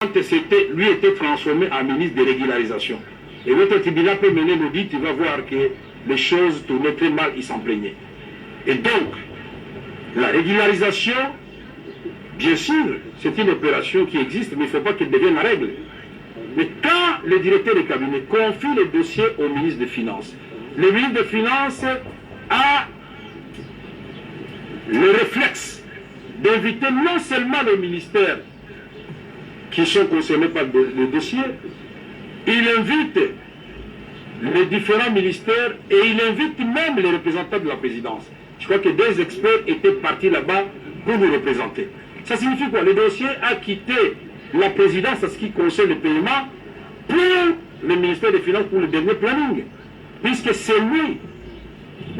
lui était transformé en ministre de régularisation. Et votre tribunal peut mener l'audit, il va voir que les choses tournaient très mal, il s'en plaignait. Et donc, la régularisation, bien sûr, c'est une opération qui existe, mais il ne faut pas qu'elle devienne la règle. Mais quand le directeur de cabinet confie les dossiers au ministre des Finances, le ministre des Finances a le réflexe d'inviter non seulement les ministères qui sont concernés par le dossier, il invite les différents ministères et il invite même les représentants de la présidence. Je crois que des experts étaient partis là-bas pour nous représenter. Ça signifie quoi? Le dossier a quitté la présidence à ce qui concerne le paiement pour le ministère des Finances pour le dernier planning. Puisque c'est lui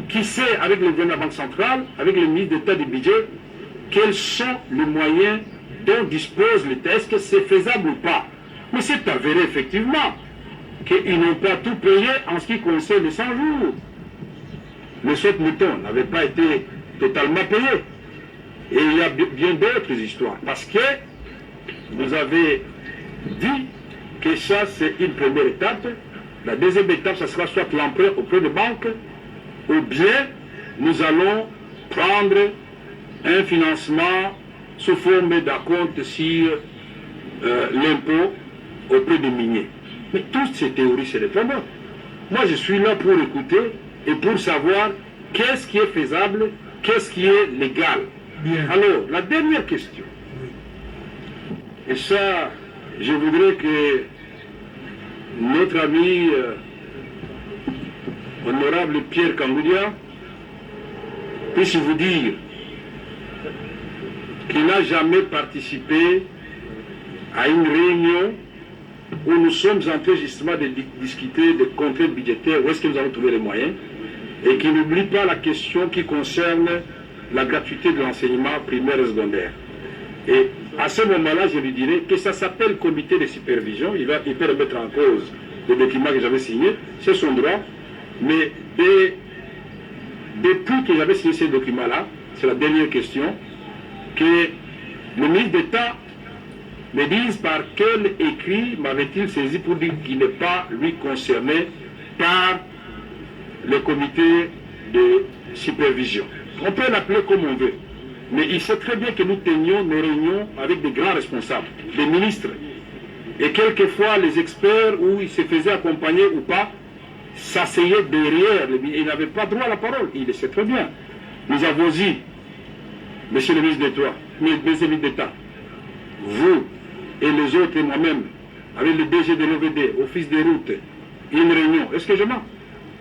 qui sait, avec le gouvernement de la Banque centrale, avec le ministre d'État du budget, quels sont les moyens dont dispose l'État. Est-ce que c'est faisable ou pas? Mais c'est avéré effectivement qu'ils n'ont pas tout payé en ce qui concerne les 100 jours. Le saute-mouton n'avait pas été totalement payé. Et il y a bien d'autres histoires. Parce que vous avez dit que ça, c'est une première étape. La deuxième étape, ça sera soit l'emprunt auprès de banques, ou bien nous allons prendre un financement sous forme d'acompte sur l'impôt auprès des miniers. Mais toutes ces théories, c'est les bonnes. Moi, je suis là pour écouter et pour savoir qu'est-ce qui est faisable, qu'est-ce qui est légal. Bien. Alors, la dernière question. Et ça, je voudrais que notre ami honorable Pierre Kangoudia puisse vous dire qu'il n'a jamais participé à une réunion où nous sommes en train justement de discuter des contraintes budgétaires, où est-ce que nous allons trouver les moyens, et qu'il n'oublie pas la question qui concerne la gratuité de l'enseignement primaire et secondaire. Et à ce moment-là, je lui dirais que ça s'appelle comité de supervision, il peut remettre en cause le document que j'avais signé, c'est son droit, mais depuis que j'avais signé ces documents-là, c'est la dernière question, que le ministre d'État me dise par quel écrit m'avait-il saisi pour dire qu'il n'est pas, lui, concerné par le comité de supervision. On peut l'appeler comme on veut, mais il sait très bien que nous tenions nos réunions avec des grands responsables, des ministres, et quelquefois les experts, où ils se faisaient accompagner ou pas, s'asseyaient derrière, ils n'avaient pas droit à la parole, il le sait très bien. Nous avons dit, monsieur le ministre d'État, vous et les autres et moi-même, avec le DG de l'OVD, Office des routes, une réunion. Est-ce que je mens?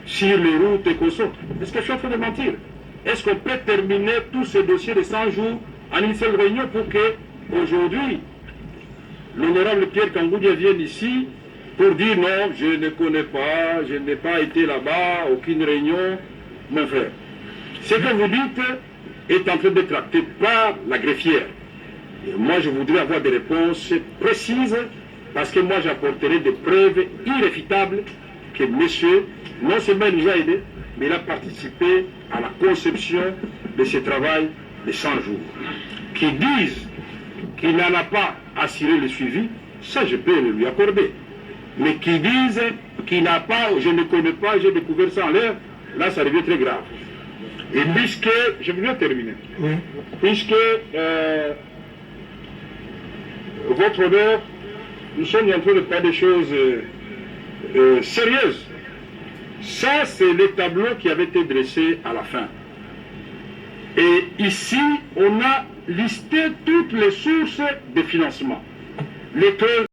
Sur les routes et consorts. Est-ce que je suis en train de mentir? Est-ce qu'on peut terminer tous ces dossiers de 100 jours en une seule réunion pour que, aujourd'hui, l'honorable Pierre Kangoudia vienne ici pour dire non, je ne connais pas, je n'ai pas été là-bas, aucune réunion, mon frère. Ce que vous dites est en train d'être acté par la greffière. Et moi, je voudrais avoir des réponses précises, parce que moi, j'apporterai des preuves irréfutables que monsieur, non seulement il nous a aidés, mais il a participé à la conception de ce travail de 100 jours. Qui disent qu'il n'en a pas assuré le suivi, ça, je peux le lui accorder. Mais qui disent qu'il n'a pas, je ne connais pas, j'ai découvert ça en l'air, là, ça devient très grave. Et puisque, je vais terminer, puisque votre honneur, nous sommes en train de faire des choses sérieuses. Ça, c'est le tableau qui avait été dressé à la fin. Et ici, on a listé toutes les sources de financement.